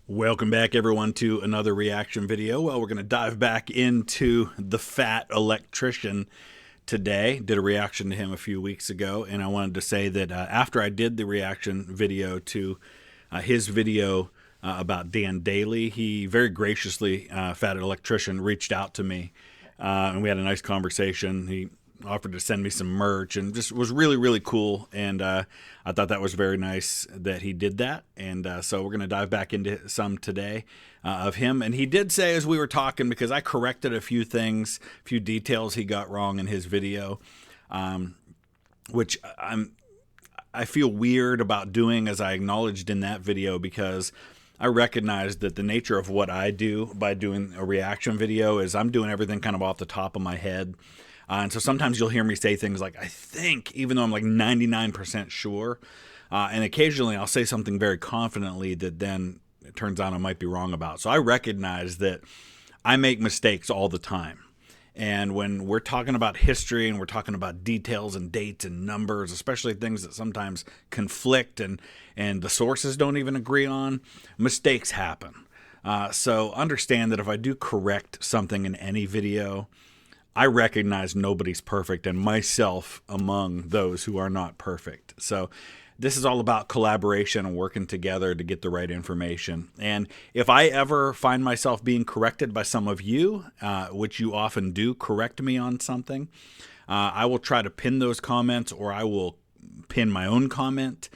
Welcome back, everyone, to another reaction video. Well, we're going to dive back into the fat electrician today. Did a reaction to him a few weeks ago, and I wanted to say that after I did the reaction video to his video about Dan Daly, he very graciously, fat electrician, reached out to me, and we had a nice conversation. He offered to send me some merch and just was really, really cool. And I thought that was very nice that he did that. And so we're going to dive back into some today of him. And he did say, as we were talking, because I corrected a few things, a few details he got wrong in his video, which I feel weird about doing, as I acknowledged in that video, because I recognize that the nature of what I do by doing a reaction video is I'm doing everything kind of off the top of my head. And so sometimes you'll hear me say things like, I think, even though I'm like 99% sure. And occasionally I'll say something very confidently that then it turns out I might be wrong about. So I recognize that I make mistakes all the time. And when we're talking about history and we're talking about details and dates and numbers, especially things that sometimes conflict and the sources don't even agree on, mistakes happen. So understand that if I do correct something in any video, I recognize nobody's perfect, and myself among those who are not perfect. So this is all about collaboration and working together to get the right information. And if I ever find myself being corrected by some of you, which you often do, correct me on something, I will try to pin those comments, or I will pin my own comment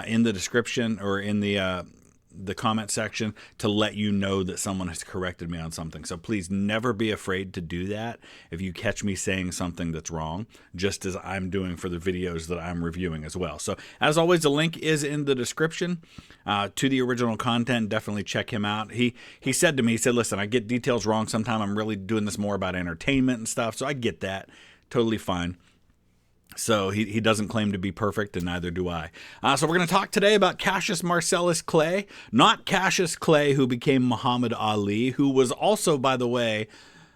in the description or in the comment section to let you know that someone has corrected me on something. So please never be afraid to do that if you catch me saying something that's wrong, just as I'm doing for the videos that I'm reviewing as well. So as always, the link is in the description to the original content. Definitely check him out. He said to me, he said, listen, I get details wrong sometimes. I'm really doing this more about entertainment and stuff. So I get that. Totally fine. So he doesn't claim to be perfect, and neither do I. So we're going to talk today about Cassius Marcellus Clay, not Cassius Clay, who became Muhammad Ali, who was also, by the way,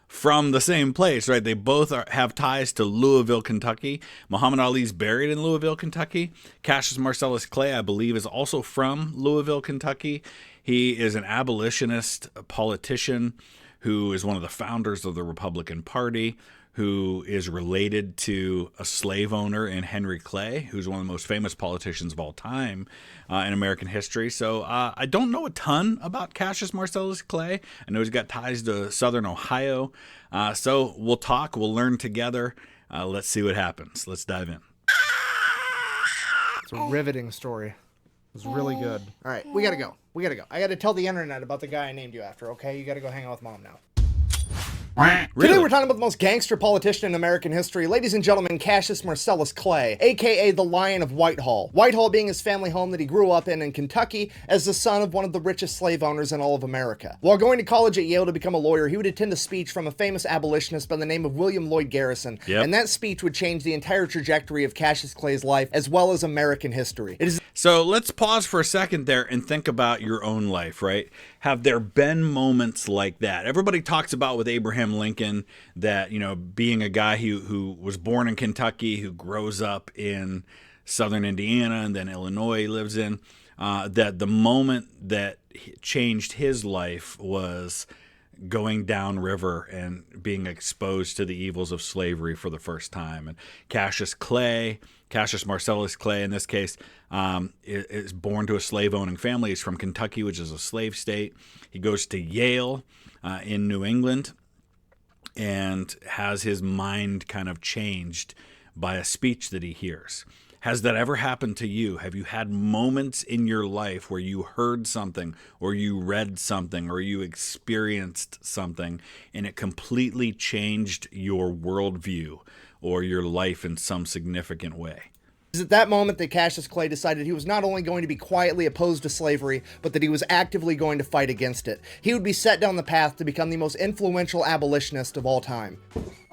from the same place, right? They both have ties to Louisville, Kentucky. Muhammad Ali's buried in Louisville, Kentucky. Cassius Marcellus Clay, I believe, is also from Louisville, Kentucky. He is an abolitionist, a politician who is one of the founders of the Republican Party, who is related to a slave owner in Henry Clay, who's one of the most famous politicians of all time in American history. So I don't know a ton about Cassius Marcellus Clay. I know he's got ties to Southern Ohio. So we'll talk, we'll learn together. Let's see what happens. Let's dive in. It's a riveting story. It's really good. All right, we gotta go. I gotta tell the internet about the guy I named you after, okay? You gotta go hang out with Mom now. Really? Today we're talking about the most gangster politician in American history. Ladies and gentlemen, Cassius Marcellus Clay, aka the Lion of Whitehall. Whitehall being his family home that he grew up in Kentucky as the son of one of the richest slave owners in all of America. While going to college at Yale to become a lawyer, he would attend a speech from a famous abolitionist by the name of William Lloyd Garrison. Yep. And that speech would change the entire trajectory of Cassius Clay's life as well as American history. So let's pause for a second there and think about your own life, right? Have there been moments like that? Everybody talks about with Abraham Lincoln that, you know, being a guy who was born in Kentucky, who grows up in southern Indiana and then Illinois he lives in, that the moment that changed his life was going downriver and being exposed to the evils of slavery for the first time. And Cassius Marcellus Clay in this case, is born to a slave-owning family. He's from Kentucky, which is a slave state. He goes to Yale in New England and has his mind kind of changed by a speech that he hears. Has that ever happened to you? Have you had moments in your life where you heard something or you read something or you experienced something and it completely changed your worldview or your life in some significant way? It's at that moment that Cassius Clay decided he was not only going to be quietly opposed to slavery, but that he was actively going to fight against it. He would be set down the path to become the most influential abolitionist of all time.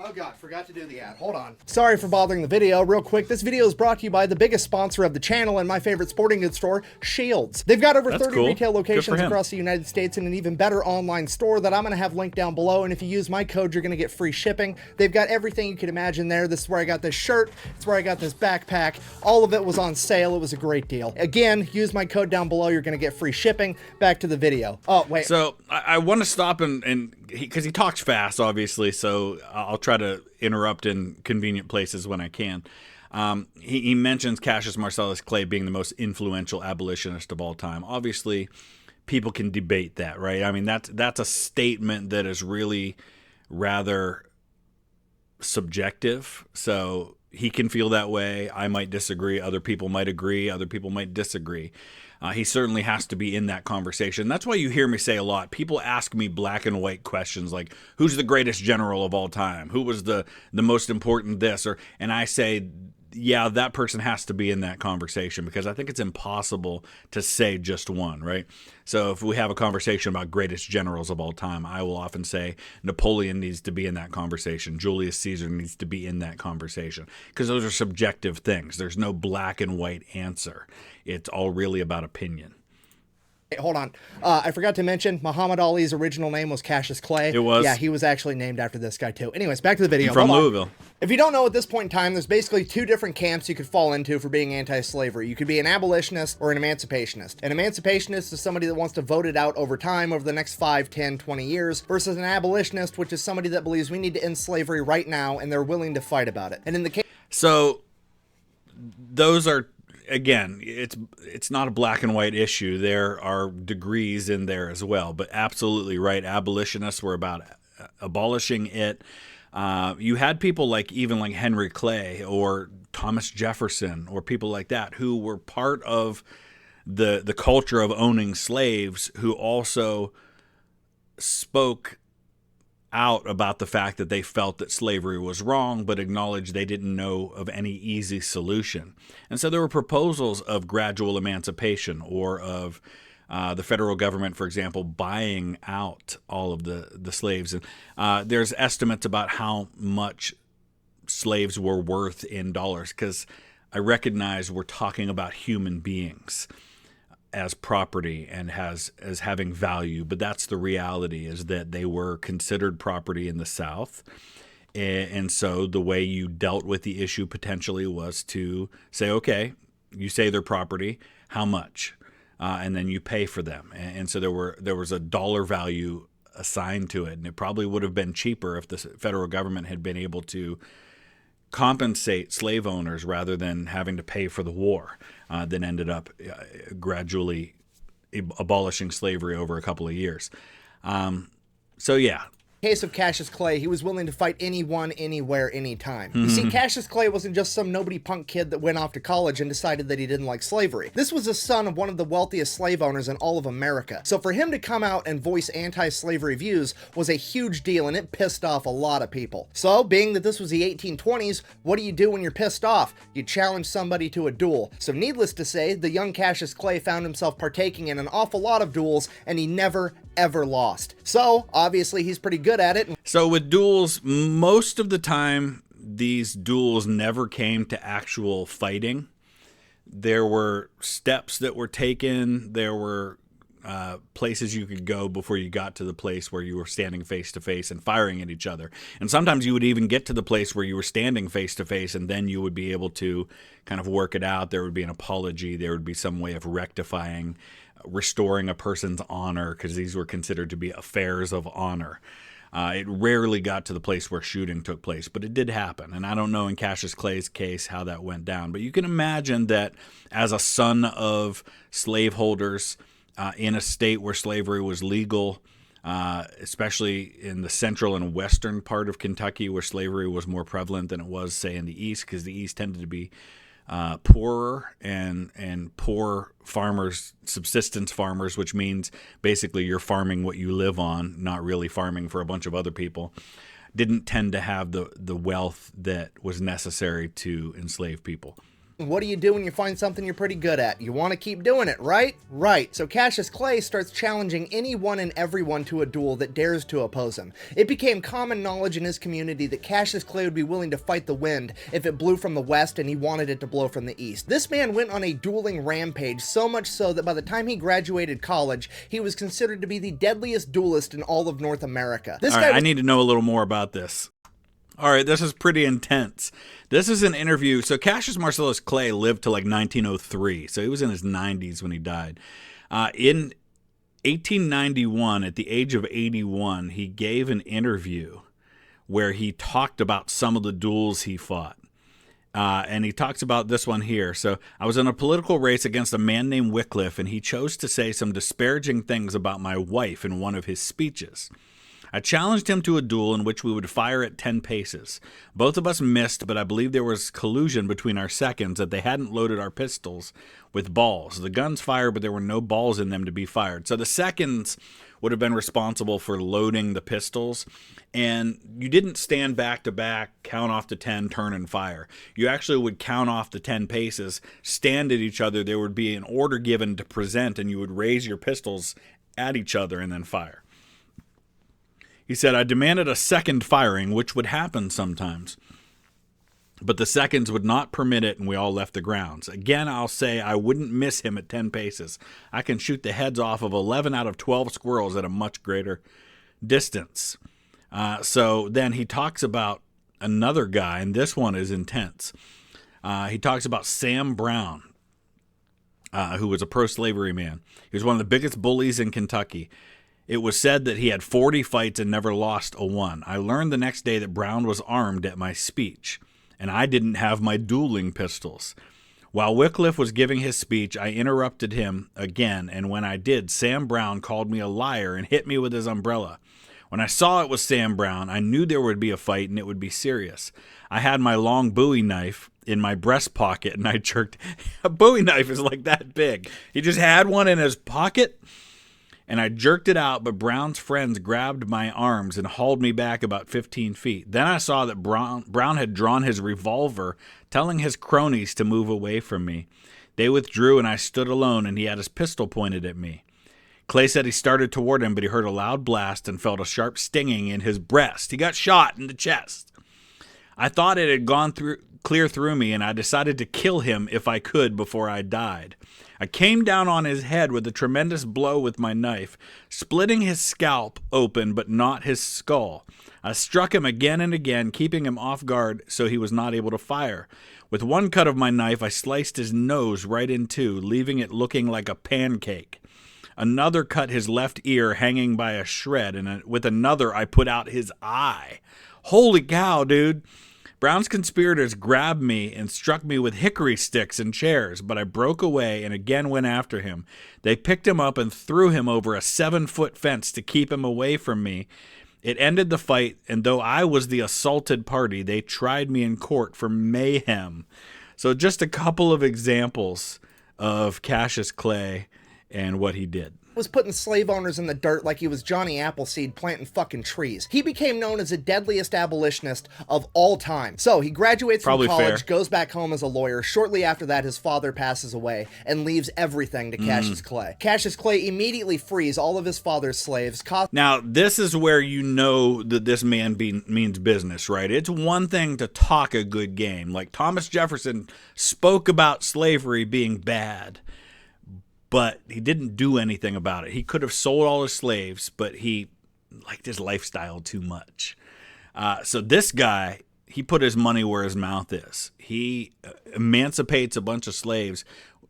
Oh God, forgot to do the ad. Hold on. Sorry for bothering the video. Real quick, this video is brought to you by the biggest sponsor of the channel and my favorite sporting goods store, Shields. They've got over 30 retail locations across the United States and an even better online store that I'm going to have linked down below. And if you use my code, you're going to get free shipping. They've got everything you could imagine there. This is where I got this shirt. It's where I got this backpack. All of it was on sale. It was a great deal. Again, use my code down below. You're going to get free shipping. Back to the video. Oh, wait. So I want to stop and because he talks fast, obviously, so I'll try to interrupt in convenient places when I can. He mentions Cassius Marcellus Clay being the most influential abolitionist of all time. Obviously, people can debate that, right? I mean, that's a statement that is really rather subjective. So he can feel that way. I might disagree. Other people might agree. Other people might disagree. He certainly has to be in that conversation. That's why you hear me say a lot. People ask me black and white questions like, who's the greatest general of all time? Who was the most important this? And I say, yeah, that person has to be in that conversation because I think it's impossible to say just one, right? So if we have a conversation about greatest generals of all time, I will often say Napoleon needs to be in that conversation. Julius Caesar needs to be in that conversation because those are subjective things. There's no black and white answer. It's all really about opinion. Hey, hold on. I forgot to mention Muhammad Ali's original name was Cassius Clay. It was? Yeah, he was actually named after this guy too. Anyways, back to the video. From Louisville. If you don't know, at this point in time, there's basically two different camps you could fall into for being anti-slavery. You could be an abolitionist or an emancipationist. An emancipationist is somebody that wants to vote it out over time, over the next 5, 10, 20 years, versus an abolitionist, which is somebody that believes we need to end slavery right now, and they're willing to fight about it. And in the case... So, those are... Again, it's not a black and white issue. There are degrees in there as well, but absolutely right. Abolitionists were about abolishing it. You had people like Henry Clay or Thomas Jefferson or people like that who were part of the culture of owning slaves who also spoke out about the fact that they felt that slavery was wrong, but acknowledged they didn't know of any easy solution. And so there were proposals of gradual emancipation or of the federal government, for example, buying out all of the slaves. And there's estimates about how much slaves were worth in dollars, because I recognize we're talking about human beings as property and as having value, but that's the reality, is that they were considered property in the South. And so the way you dealt with the issue potentially was to say, okay, you say they're property, how much? And then you pay for them. And so there was a dollar value assigned to it, and it probably would have been cheaper if the federal government had been able to compensate slave owners rather than having to pay for the war, that ended up gradually abolishing slavery over a couple of years. So yeah. Case of Cassius Clay, he was willing to fight anyone, anywhere, anytime. You see, Cassius Clay wasn't just some nobody punk kid that went off to college and decided that he didn't like slavery. This was the son of one of the wealthiest slave owners in all of America. So for him to come out and voice anti-slavery views was a huge deal, and it pissed off a lot of people. So, being that this was the 1820s, what do you do when you're pissed off? You challenge somebody to a duel. So needless to say, the young Cassius Clay found himself partaking in an awful lot of duels, and he never, ever lost. So, obviously, he's pretty good at it. So with duels, most of the time, these duels never came to actual fighting. There were steps that were taken. There were places you could go before you got to the place where you were standing face to face and firing at each other. And sometimes you would even get to the place where you were standing face to face, and then you would be able to kind of work it out. There would be an apology. There would be some way of rectifying, restoring a person's honor, because these were considered to be affairs of honor. It rarely got to the place where shooting took place, but it did happen. And I don't know in Cassius Clay's case how that went down. But you can imagine that as a son of slaveholders in a state where slavery was legal, especially in the central and western part of Kentucky where slavery was more prevalent than it was, say, in the east, because the east tended to be poorer and poor farmers, subsistence farmers, which means basically you're farming what you live on, not really farming for a bunch of other people, didn't tend to have the wealth that was necessary to enslave people. What do you do when you find something you're pretty good at? You want to keep doing it, right? Right. So Cassius Clay starts challenging anyone and everyone to a duel that dares to oppose him. It became common knowledge in his community that Cassius Clay would be willing to fight the wind if it blew from the west and he wanted it to blow from the east. This man went on a dueling rampage, so much so that by the time he graduated college, he was considered to be the deadliest duelist in all of North America. I need to know a little more about this. All right, this is pretty intense. This is an interview. So Cassius Marcellus Clay lived to like 1903, so he was in his 90s when he died. In 1891, at the age of 81, he gave an interview where he talked about some of the duels he fought. And he talks about this one here. So I was in a political race against a man named Wycliffe, and he chose to say some disparaging things about my wife in one of his speeches. I challenged him to a duel in which we would fire at 10 paces. Both of us missed, but I believe there was collusion between our seconds that they hadn't loaded our pistols with balls. The guns fired, but there were no balls in them to be fired. So the seconds would have been responsible for loading the pistols, and you didn't stand back to back, count off to 10, turn and fire. You actually would count off to 10 paces, stand at each other. There would be an order given to present, and you would raise your pistols at each other and then fire. He said, I demanded a second firing, which would happen sometimes, but the seconds would not permit it, and we all left the grounds. Again, I'll say I wouldn't miss him at 10 paces. I can shoot the heads off of 11 out of 12 squirrels at a much greater distance. So then he talks about another guy, and this one is intense. He talks about Sam Brown, who was a pro-slavery man. He was one of the biggest bullies in Kentucky. It was said that he had 40 fights and never lost a one. I learned the next day that Brown was armed at my speech, and I didn't have my dueling pistols. While Wycliffe was giving his speech, I interrupted him again, and when I did, Sam Brown called me a liar and hit me with his umbrella. When I saw it was Sam Brown, I knew there would be a fight and it would be serious. I had my long Bowie knife in my breast pocket, and I jerked. A Bowie knife is like that big. He just had one in his pocket, and I jerked it out, but Brown's friends grabbed my arms and hauled me back about 15 feet. Then I saw that Brown had drawn his revolver, telling his cronies to move away from me. They withdrew, and I stood alone, and he had his pistol pointed at me. Clay said he started toward him, but he heard a loud blast and felt a sharp stinging in his breast. He got shot in the chest. I thought it had gone clear through me, and I decided to kill him if I could before I died. I came down on his head with a tremendous blow with my knife, splitting his scalp open but not his skull. I struck him again and again, keeping him off guard so he was not able to fire. With one cut of my knife, I sliced his nose right in two, leaving it looking like a pancake. Another cut his left ear hanging by a shred, and with another I put out his eye. Holy cow, dude. Brown's conspirators grabbed me and struck me with hickory sticks and chairs, but I broke away and again went after him. They picked him up and threw him over a 7-foot fence to keep him away from me. It ended the fight, and though I was the assaulted party, they tried me in court for mayhem. So just a couple of examples of Cassius Clay and what he did. Was putting slave owners in the dirt like he was Johnny Appleseed planting fucking trees. He became known as the deadliest abolitionist of all time. So he graduates from college, goes back home as a lawyer. Shortly after that, his father passes away and leaves everything to Cassius Clay. Cassius Clay immediately frees all of his father's slaves. Now, this is where you know that this man means business, right? It's one thing to talk a good game. Like Thomas Jefferson spoke about slavery being bad, but he didn't do anything about it. He could have sold all his slaves, but he liked his lifestyle too much. So this guy, he put his money where his mouth is. He emancipates a bunch of slaves.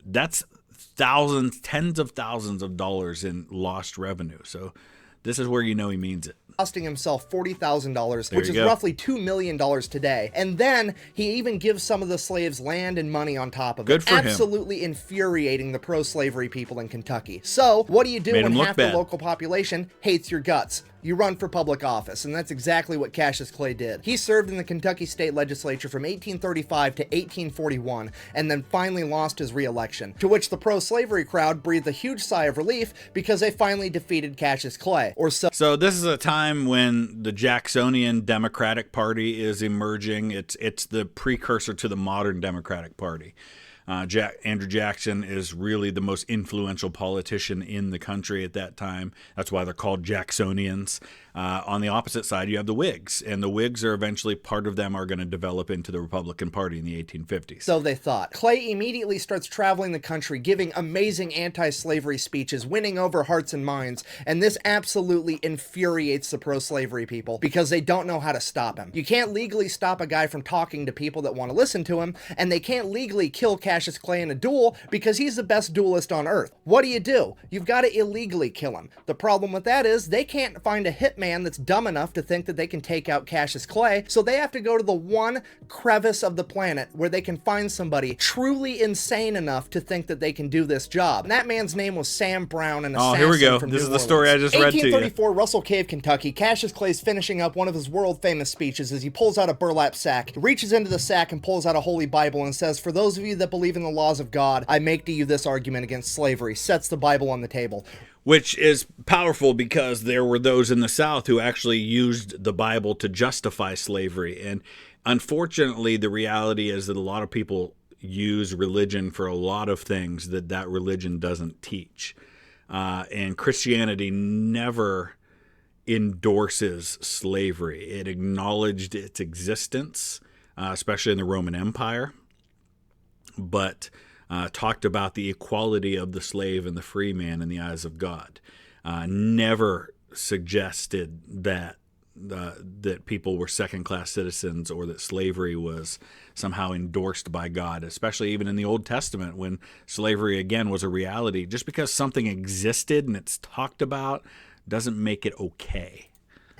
That's thousands, tens of thousands of dollars in lost revenue. So this is where you know he means it. Costing himself $40,000, which is roughly $2 million today. And then he even gives some of the slaves land and money on top of it. Good for him. Absolutely infuriating the pro-slavery people in Kentucky. So, what do you do when half the local population hates your guts? you run for public office, and that's exactly what Cassius Clay did. He served in the Kentucky State Legislature from 1835 to 1841, and then finally lost his re-election, to which the pro-slavery crowd breathed a huge sigh of relief because they finally defeated Cassius Clay. So this is a time when the Jacksonian Democratic Party is emerging. It's the precursor to the modern Democratic Party. Andrew Jackson is really the most influential politician in the country at that time. That's why they're called Jacksonians. On the opposite side, you have the Whigs, and the Whigs are eventually, part of them are going to develop into the Republican Party in the 1850s. So they thought. Clay immediately starts traveling the country, giving amazing anti-slavery speeches, winning over hearts and minds, and this absolutely infuriates the pro-slavery people because they don't know how to stop him. You can't legally stop a guy from talking to people that want to listen to him, and they can't legally kill Cassius Clay in a duel because he's the best duelist on earth. What do? You've got to illegally kill him. The problem with that is they can't find a hitman that's dumb enough to think that they can take out Cassius Clay, so they have to go to the one crevice of the planet where they can find somebody truly insane enough to think that they can do this job. And that man's name was Sam Brown, an assassin. Oh, here we go. From This New is the story I just read to you. 1834, Russell Cave, Kentucky. Cassius Clay's finishing up one of his world-famous speeches as he pulls out a burlap sack, reaches into the sack and pulls out a holy Bible and says, "For those of you that believe in the laws of God, I make to you this argument against slavery," sets the Bible on the table. Which is powerful because there were those in the South who actually used the Bible to justify slavery. And unfortunately, the reality is that a lot of people use religion for a lot of things that religion doesn't teach. And Christianity never endorses slavery. It acknowledged its existence, especially in the Roman Empire, but talked about the equality of the slave and the free man in the eyes of God. Never suggested that people were second-class citizens or that slavery was somehow endorsed by God, especially even in the Old Testament when slavery, again, was a reality. Just because something existed and it's talked about doesn't make it okay.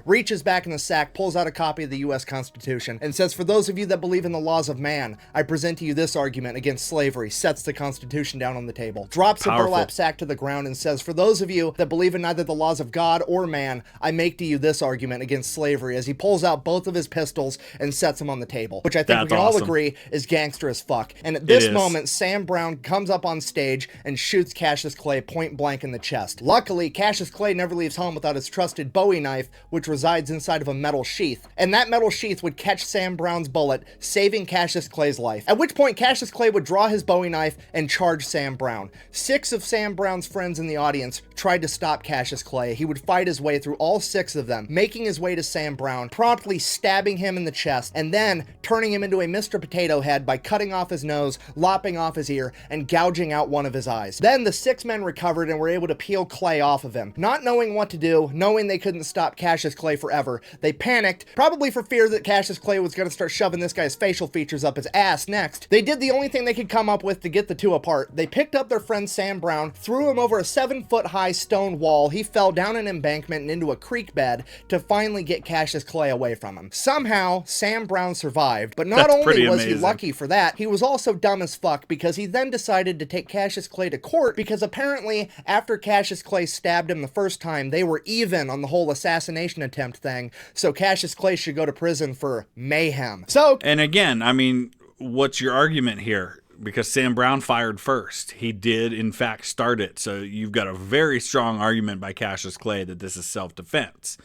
Reaches back in the sack, pulls out a copy of the U.S. Constitution, and says, "For those of you that believe in the laws of man, I present to you this argument against slavery," sets the Constitution down on the table. Drops a burlap sack to the ground and says, "For those of you that believe in neither the laws of God or man, I make to you this argument against slavery," as he pulls out both of his pistols and sets them on the table, which I think we can all agree is gangster as fuck. And at this moment, Sam Brown comes up on stage and shoots Cassius Clay point blank in the chest. Luckily, Cassius Clay never leaves home without his trusted Bowie knife, which resides inside of a metal sheath, and that metal sheath would catch Sam Brown's bullet, saving Cassius Clay's life, at which point Cassius Clay would draw his Bowie knife and charge Sam Brown. 6 of Sam Brown's friends in the audience tried to stop Cassius Clay. He would fight his way through all 6 of them, making his way to Sam Brown, promptly stabbing him in the chest, and then turning him into a Mr. Potato Head by cutting off his nose, lopping off his ear, and gouging out one of his eyes. Then the 6 men recovered and were able to peel Clay off of him. Not knowing what to do, knowing they couldn't stop Cassius Clay forever, they panicked, probably for fear that Cassius Clay was going to start shoving this guy's facial features up his ass next. They did the only thing they could come up with to get the two apart. They picked up their friend Sam Brown, threw him over a 7-foot-high stone wall. He fell down an embankment and into a creek bed to finally get Cassius Clay away from him. Somehow, Sam Brown survived, but not only was he lucky for that, he was also dumb as fuck because he then decided to take Cassius Clay to court because apparently after Cassius Clay stabbed him the first time, they were even on the whole assassination attempt thing, so Cassius Clay should go to prison for mayhem. And again, I mean, what's your argument here? Because Sam Brown fired first. He did, in fact, start it. So you've got a very strong argument by Cassius Clay that this is self-defense.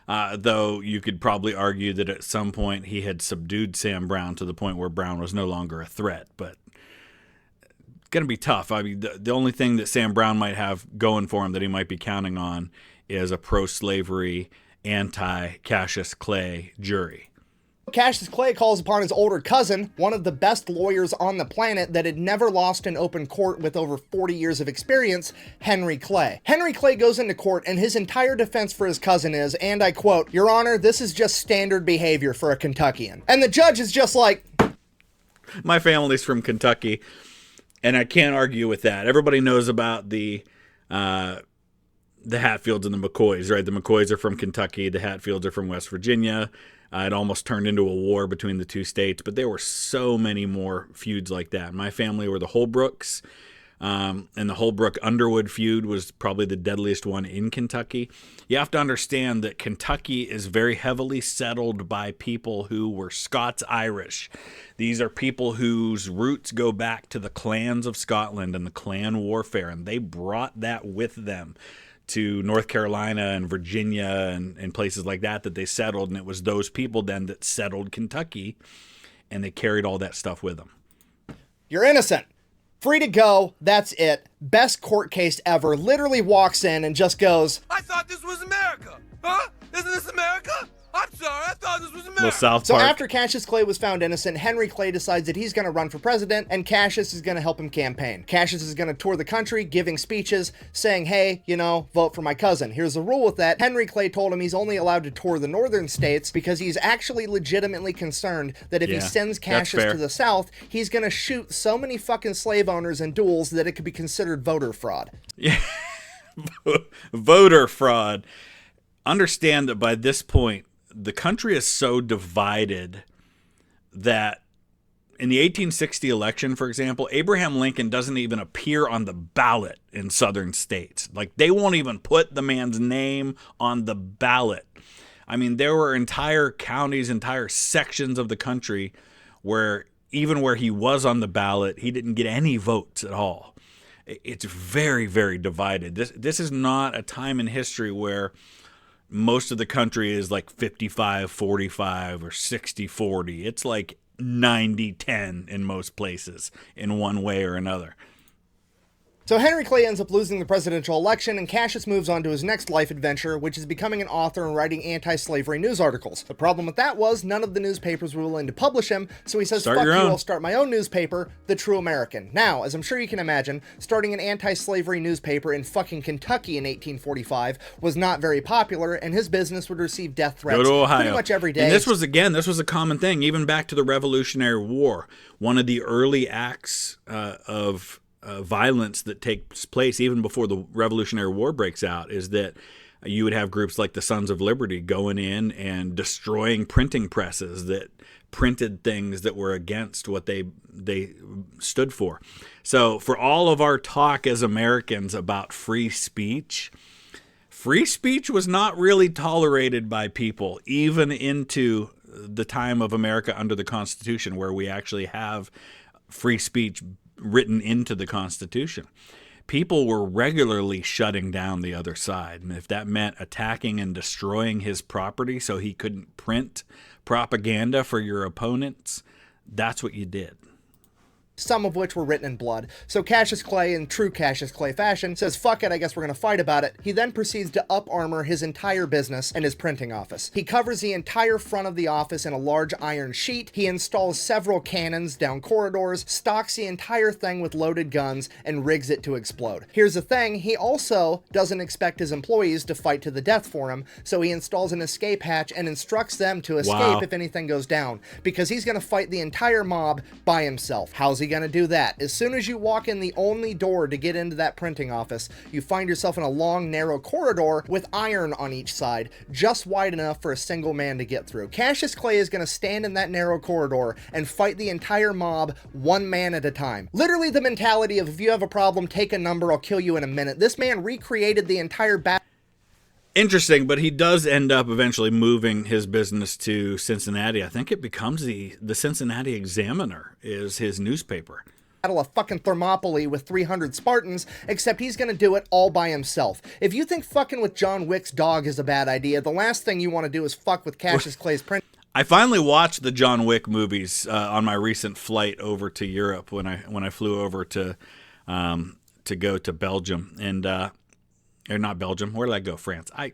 Though you could probably argue that at some point he had subdued Sam Brown to the point where Brown was no longer a threat. But it's going to be tough. I mean, the only thing that Sam Brown might have going for him that he might be counting on is a pro-slavery, anti-Cassius Clay jury. Cassius Clay calls upon his older cousin, one of the best lawyers on the planet that had never lost in open court with over 40 years of experience, Henry Clay. Henry Clay goes into court and his entire defense for his cousin is, and I quote, "Your Honor, this is just standard behavior for a Kentuckian." And the judge is just like, my family's from Kentucky, and I can't argue with that. Everybody knows about the Hatfields and the McCoys, right? The McCoys are from Kentucky. The Hatfields are from West Virginia. It almost turned into a war between the two states, but there were so many more feuds like that. My family were the Holbrooks. And the Holbrook-Underwood feud was probably the deadliest one in Kentucky. You have to understand that Kentucky is very heavily settled by people who were Scots-Irish. These are people whose roots go back to the clans of Scotland and the clan warfare, and they brought that with them to North Carolina and Virginia and places like that they settled, and it was those people then that settled Kentucky, and they carried all that stuff with them. You're innocent. Free to go. That's it. Best court case ever. Literally walks in and just goes, I thought this was America. Huh? Isn't this America? I'm sorry, I thought this was America. Little South So Park. after Cassius Clay was found innocent, Henry Clay decides that he's going to run for president, and Cassius is going to help him campaign. Cassius is going to tour the country, giving speeches, saying, hey, vote for my cousin. Here's the rule with that. Henry Clay told him he's only allowed to tour the northern states because he's actually legitimately concerned that if he sends Cassius to the south, he's going to shoot so many fucking slave owners in duels that it could be considered voter fraud. Yeah. Voter fraud. Understand that by this point, the country is so divided that in the 1860 election, for example, Abraham Lincoln doesn't even appear on the ballot in southern states. Like, they won't even put the man's name on the ballot. I mean, there were entire counties, entire sections of the country where even where he was on the ballot, he didn't get any votes at all. It's very, very divided. This is not a time in history where most of the country is like 55-45 or 60-40. It's like 90-10 in most places in one way or another. So Henry Clay ends up losing the presidential election, and Cassius moves on to his next life adventure, which is becoming an author and writing anti-slavery news articles. The problem with that was none of the newspapers were willing to publish him, so he says, fuck you, I'll start my own newspaper, The True American. Now, as I'm sure you can imagine, starting an anti-slavery newspaper in fucking Kentucky in 1845 was not very popular, and his business would receive death threats pretty much every day. And this was a common thing, even back to the Revolutionary War. One of the early acts of violence that takes place even before the Revolutionary War breaks out is that you would have groups like the Sons of Liberty going in and destroying printing presses that printed things that were against what they stood for. So for all of our talk as Americans about free speech was not really tolerated by people, even into the time of America under the Constitution, where we actually have free speech written into the Constitution. People were regularly shutting down the other side. And if that meant attacking and destroying his property so he couldn't print propaganda for your opponents, that's what you did. Some of which were written in blood. So Cassius Clay, in true Cassius Clay fashion, says, fuck it, I guess we're going to fight about it. He then proceeds to up-armor his entire business and his printing office. He covers the entire front of the office in a large iron sheet. He installs several cannons down corridors, stocks the entire thing with loaded guns, and rigs it to explode. Here's the thing, he also doesn't expect his employees to fight to the death for him, so he installs an escape hatch and instructs them to escape if anything goes down, because he's going to fight the entire mob by himself. How's he going to do that? As soon as you walk in the only door to get into that printing office, you find yourself in a long, narrow corridor with iron on each side, just wide enough for a single man to get through. Cassius Clay is going to stand in that narrow corridor and fight the entire mob one man at a time. Literally the mentality of, if you have a problem, take a number, I'll kill you in a minute. This man recreated the entire battle. Interesting, but he does end up eventually moving his business to Cincinnati. I think it becomes the Cincinnati Examiner is his newspaper. Battle of fucking Thermopylae with 300 Spartans, except he's gonna do it all by himself. If you think fucking with John Wick's dog is a bad idea, the last thing you want to do is fuck with Cassius Clay's print. I finally watched the John Wick movies on my recent flight over to Europe when I flew over to go to Belgium and or not Belgium. Where did I go? France. I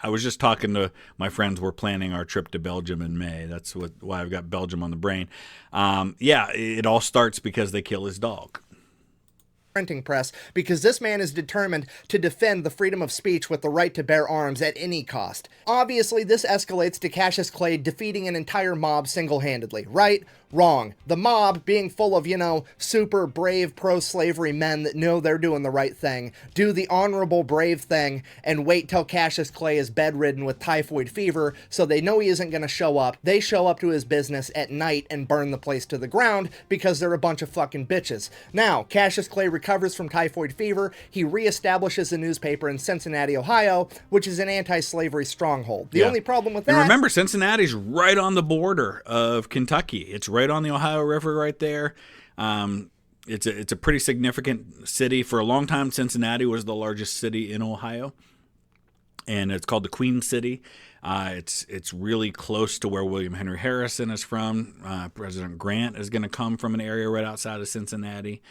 was just talking to my friends. We're planning our trip to Belgium in May. That's why I've got Belgium on the brain. Yeah, it all starts because they kill his dog. Printing press, because this man is determined to defend the freedom of speech with the right to bear arms at any cost. Obviously, this escalates to Cassius Clay defeating an entire mob single-handedly. Right? Wrong. The mob, being full of, super brave pro-slavery men that know they're doing the right thing, do the honorable brave thing and wait till Cassius Clay is bedridden with typhoid fever so they know he isn't going to show up. They show up to his business at night and burn the place to the ground because they're a bunch of fucking bitches. Now, Cassius Clay recovers from typhoid fever, he reestablishes a newspaper in Cincinnati, Ohio, which is an anti-slavery stronghold. The only problem with that... And remember, Cincinnati's right on the border of Kentucky. It's right on the Ohio River right there. It's a pretty significant city. For a long time, Cincinnati was the largest city in Ohio, and it's called the Queen City. It's really close to where William Henry Harrison is from. President Grant is going to come from an area right outside of Cincinnati.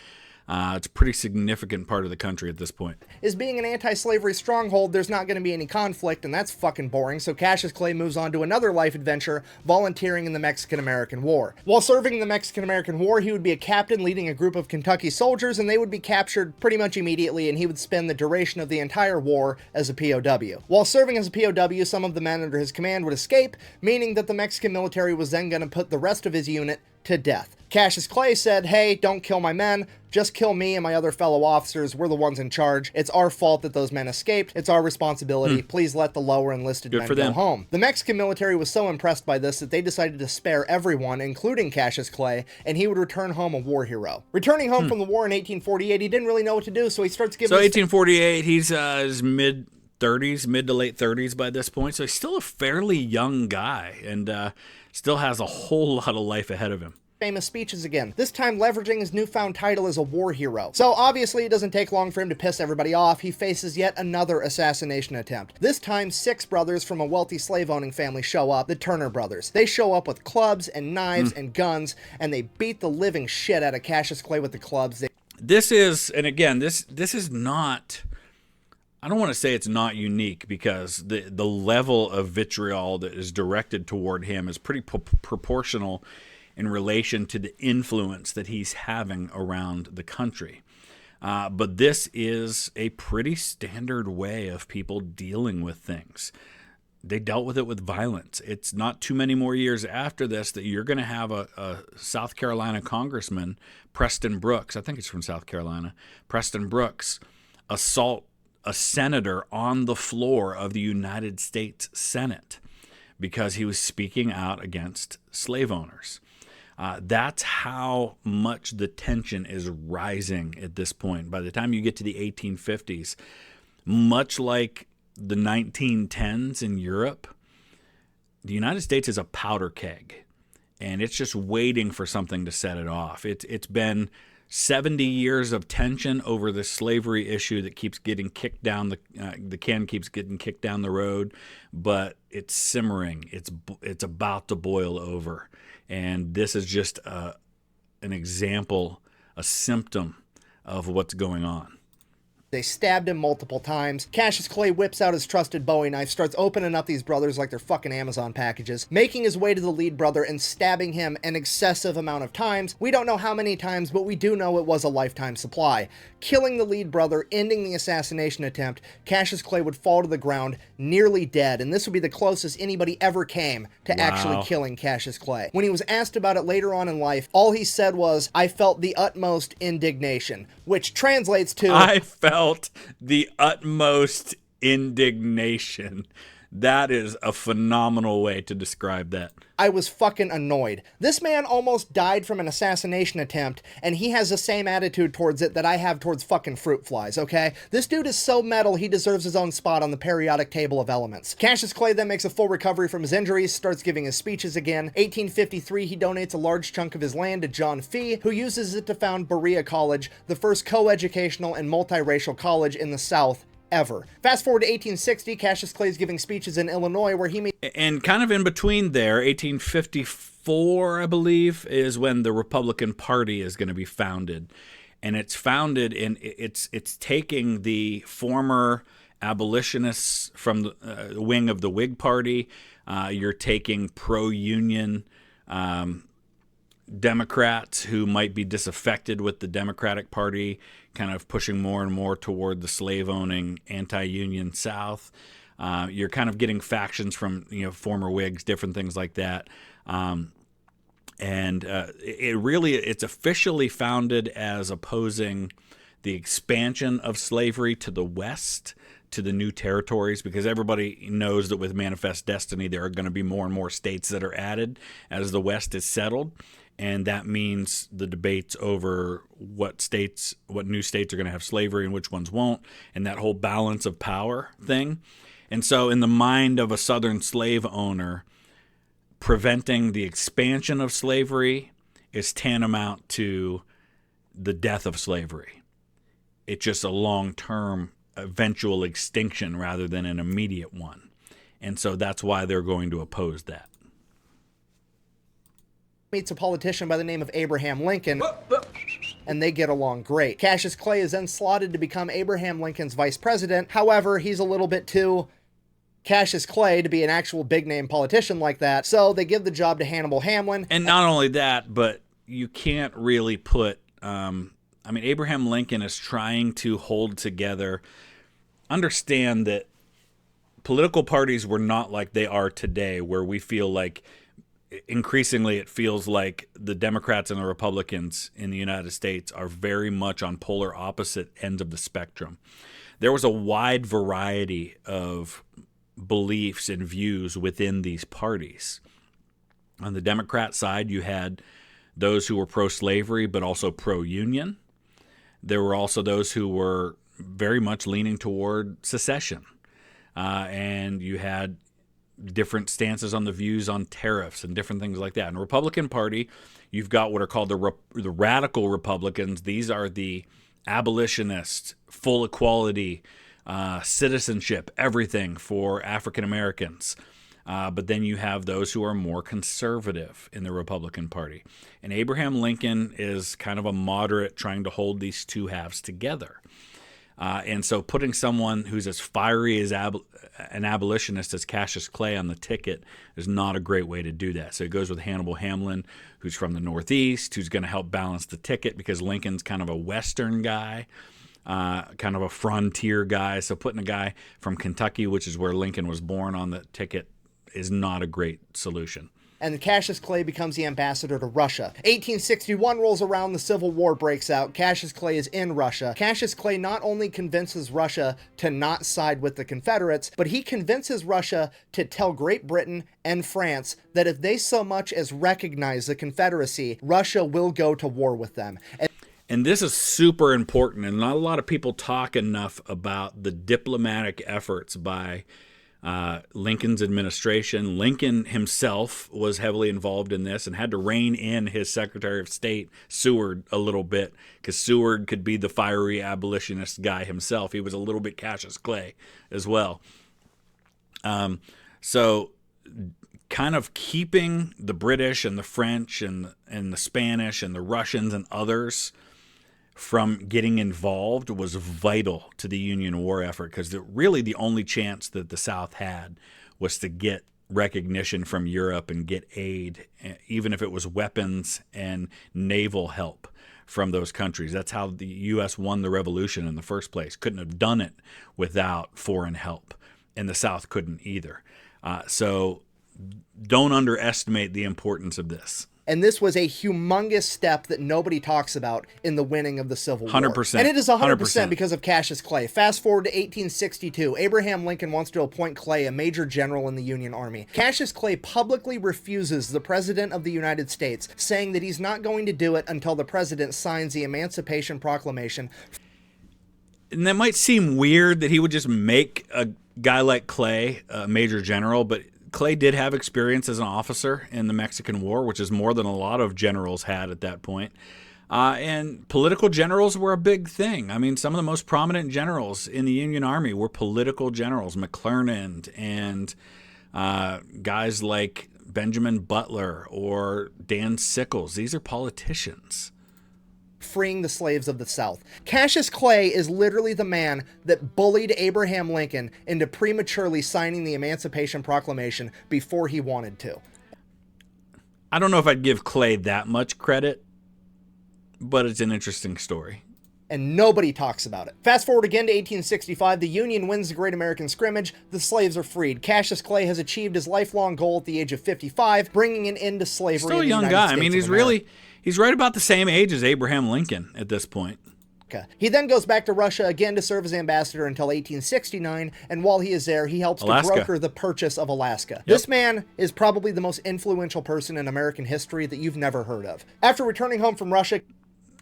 It's a pretty significant part of the country at this point. Is being an anti-slavery stronghold, there's not going to be any conflict, and that's fucking boring, so Cassius Clay moves on to another life adventure, volunteering in the Mexican-American War. While serving in the Mexican-American War, he would be a captain leading a group of Kentucky soldiers, and they would be captured pretty much immediately, and he would spend the duration of the entire war as a POW. While serving as a POW, some of the men under his command would escape, meaning that the Mexican military was then going to put the rest of his unit to death. Cassius Clay said, "Hey, don't kill my men, just kill me and my other fellow officers. We're the ones in charge. It's our fault that those men escaped. It's our responsibility. Please let the lower enlisted men go home." The Mexican military was so impressed by this that they decided to spare everyone, including Cassius Clay, and he would return home a war hero. Returning home from the war in 1848, he didn't really know what to do, so he starts giving... So 1848, he's his mid to late 30s by this point, so he's still a fairly young guy, and still has a whole lot of life ahead of him. Famous speeches again, this time leveraging his newfound title as a war hero. So obviously it doesn't take long for him to piss everybody off. He faces yet another assassination attempt. This time 6 brothers from a wealthy slave-owning family show up, the Turner brothers. They show up with clubs and knives and guns, and they beat the living shit out of Cassius Clay with the clubs. This is not... I don't want to say it's not unique, because the level of vitriol that is directed toward him is pretty proportional in relation to the influence that he's having around the country. But this is a pretty standard way of people dealing with things. They dealt with it with violence. It's not too many more years after this that you're going to have a South Carolina congressman, Preston Brooks, I think it's from South Carolina, Preston Brooks, assault a senator on the floor of the United States Senate because he was speaking out against slave owners. That's how much the tension is rising at this point. By the time you get to the 1850s, much like the 1910s in Europe, the United States is a powder keg, and it's just waiting for something to set it off. It's been 70 years of tension over the slavery issue that keeps getting kicked down the can keeps getting kicked down the road, but it's simmering. It's about to boil over, and this is just an example, a symptom of what's going on. They stabbed him multiple times. Cassius Clay whips out his trusted Bowie knife, starts opening up these brothers like they're fucking Amazon packages, making his way to the lead brother and stabbing him an excessive amount of times. We don't know how many times, but we do know it was a lifetime supply. Killing the lead brother, ending the assassination attempt, Cassius Clay would fall to the ground, nearly dead, and this would be the closest anybody ever came to actually killing Cassius Clay. When he was asked about it later on in life, all he said was, "I felt the utmost indignation," which translates to... I felt the utmost indignation. That is a phenomenal way to describe that. I was fucking annoyed. This man almost died from an assassination attempt, and he has the same attitude towards it that I have towards fucking fruit flies, okay? This dude is so metal, he deserves his own spot on the periodic table of elements. Cassius Clay then makes a full recovery from his injuries, starts giving his speeches again. 1853, he donates a large chunk of his land to John Fee, who uses it to found Berea College, the first co-educational and multiracial college in the South ever. Fast forward to 1860, Cassius Clay is giving speeches in Illinois where he made... And kind of in between there, 1854, I believe, is when the Republican Party is going to be founded. And it's founded in... It's taking the former abolitionists from the wing of the Whig Party. You're taking pro-union Democrats who might be disaffected with the Democratic Party, kind of pushing more and more toward the slave-owning anti-union South. You're kind of getting factions from former Whigs, different things like that. It's officially founded as opposing the expansion of slavery to the West, to the new territories, because everybody knows that with Manifest Destiny there are going to be more and more states that are added as the West is settled. And that means the debates over what new states are going to have slavery and which ones won't, and that whole balance of power thing. And so in the mind of a Southern slave owner, preventing the expansion of slavery is tantamount to the death of slavery. It's just a long-term eventual extinction rather than an immediate one. And so that's why they're going to oppose that. Meets a politician by the name of Abraham Lincoln, and they get along great. Cassius Clay is then slotted to become Abraham Lincoln's vice president. However, he's a little bit too Cassius Clay to be an actual big-name politician like that, so they give the job to Hannibal Hamlin. And not only that, but you can't really put... Abraham Lincoln is trying to hold together... Understand that political parties were not like they are today, where we feel like... Increasingly, it feels like the Democrats and the Republicans in the United States are very much on polar opposite ends of the spectrum. There was a wide variety of beliefs and views within these parties. On the Democrat side, you had those who were pro-slavery but also pro-union. There were also those who were very much leaning toward secession. And you had different stances on the views on tariffs and different things like that. In the Republican Party, you've got what are called the radical Republicans. These are the abolitionists, full equality, citizenship, everything for African Americans. But then you have those who are more conservative in the Republican Party. And Abraham Lincoln is kind of a moderate trying to hold these two halves together. And so putting someone who's as fiery as an abolitionist as Cassius Clay on the ticket is not a great way to do that. So it goes with Hannibal Hamlin, who's from the Northeast, who's going to help balance the ticket because Lincoln's kind of a Western guy, kind of a frontier guy. So putting a guy from Kentucky, which is where Lincoln was born, on the ticket is not a great solution. And Cassius Clay becomes the ambassador to Russia. 1861 rolls around, the Civil War breaks out. Cassius Clay is in Russia. Cassius Clay not only convinces Russia to not side with the Confederates, but he convinces Russia to tell Great Britain and France that if they so much as recognize the Confederacy, Russia will go to war with them. And this is super important, and not a lot of people talk enough about the diplomatic efforts by Lincoln's administration. Lincoln himself was heavily involved in this and had to rein in his Secretary of State, Seward, a little bit, because Seward could be the fiery abolitionist guy himself. He was a little bit Cassius Clay as well. So kind of keeping the British and the French and the Spanish and the Russians and others from getting involved was vital to the Union war effort, because really the only chance that the South had was to get recognition from Europe and get aid, even if it was weapons and naval help from those countries. That's how the U.S. won the Revolution in the first place. Couldn't have done it without foreign help, and the South couldn't either. So don't underestimate the importance of this. And this was a humongous step that nobody talks about in the winning of the Civil War. 100%. And it is 100% because of Cassius Clay. Fast forward to 1862. Abraham Lincoln wants to appoint Clay a major general in the Union Army. Cassius Clay publicly refuses the President of the United States, saying that he's not going to do it until the President signs the Emancipation Proclamation. And that might seem weird that he would just make a guy like Clay a major general, but Clay did have experience as an officer in the Mexican War, which is more than a lot of generals had at that point. And political generals were a big thing. I mean, some of the most prominent generals in the Union Army were political generals, McClernand and guys like Benjamin Butler or Dan Sickles. These are politicians. Freeing the slaves of the South. Cassius Clay is literally the man that bullied Abraham Lincoln into prematurely signing the Emancipation Proclamation before he wanted to. I don't know if I'd give Clay that much credit, but it's an interesting story. And nobody talks about it. Fast forward again to 1865, the Union wins the Great American Scrimmage, the slaves are freed. Cassius Clay has achieved his lifelong goal at the age of 55, bringing an end to slavery. Still a young guy. I mean, he's right about the same age as Abraham Lincoln at this point. He then goes back to Russia again to serve as ambassador until 1869, and while he is there, he helps to broker the purchase of Alaska. This man is probably the most influential person in American history that you've never heard of. After returning home from Russia...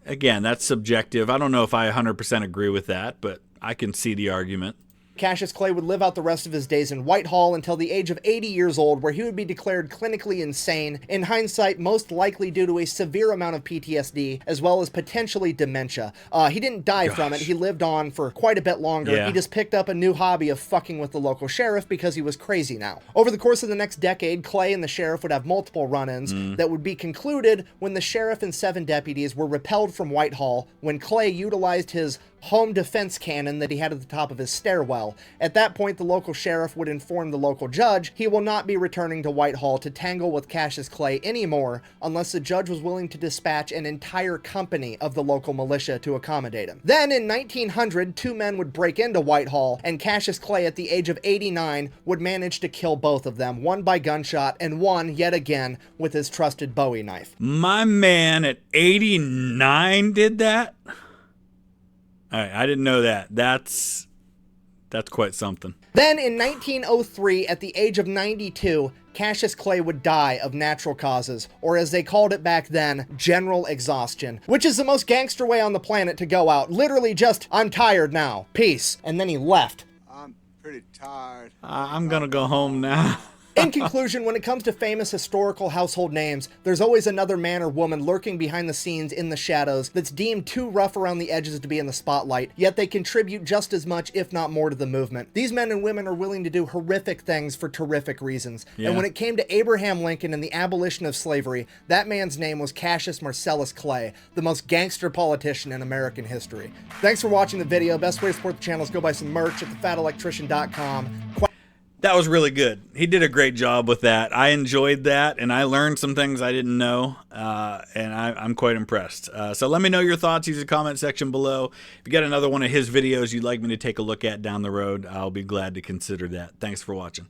Again, that's subjective. I don't know if I 100% agree with that, but I can see the argument. Cassius Clay would live out the rest of his days in Whitehall until the age of 80 years old, where he would be declared clinically insane, in hindsight most likely due to a severe amount of PTSD, as well as potentially dementia. He didn't die from it, he lived on for quite a bit longer. He just picked up a new hobby of fucking with the local sheriff because he was crazy now. Over the course of the next decade, Clay and the sheriff would have multiple run-ins that would be concluded when the sheriff and 7 deputies were repelled from Whitehall when Clay utilized his home defense cannon that he had at the top of his stairwell. At that point, the local sheriff would inform the local judge he will not be returning to Whitehall to tangle with Cassius Clay anymore unless the judge was willing to dispatch an entire company of the local militia to accommodate him. Then in 1900, 2 men would break into Whitehall, and Cassius Clay at the age of 89 would manage to kill both of them, one by gunshot and one, yet again, with his trusted Bowie knife. My man at 89 did that? All right, I didn't know that. That's quite something. Then in 1903, at the age of 92, Cassius Clay would die of natural causes, or as they called it back then, general exhaustion, which is the most gangster way on the planet to go out. Literally just, I'm tired now, peace. And then he left. I'm pretty tired. I'm gonna go home now. In conclusion, when it comes to famous historical household names, there's always another man or woman lurking behind the scenes in the shadows that's deemed too rough around the edges to be in the spotlight, yet they contribute just as much, if not more, to the movement. These men and women are willing to do horrific things for terrific reasons. And when it came to Abraham Lincoln and the abolition of slavery, that man's name was Cassius Marcellus Clay, the most gangster politician in American history. Thanks for watching the video. Best way to support the channel is go buy some merch at thefatelectrician.com. That was really good. He did a great job with that. I enjoyed that, and I learned some things I didn't know, and I'm quite impressed. So let me know your thoughts. Use the comment section below. If you got another one of his videos you'd like me to take a look at down the road, I'll be glad to consider that. Thanks for watching.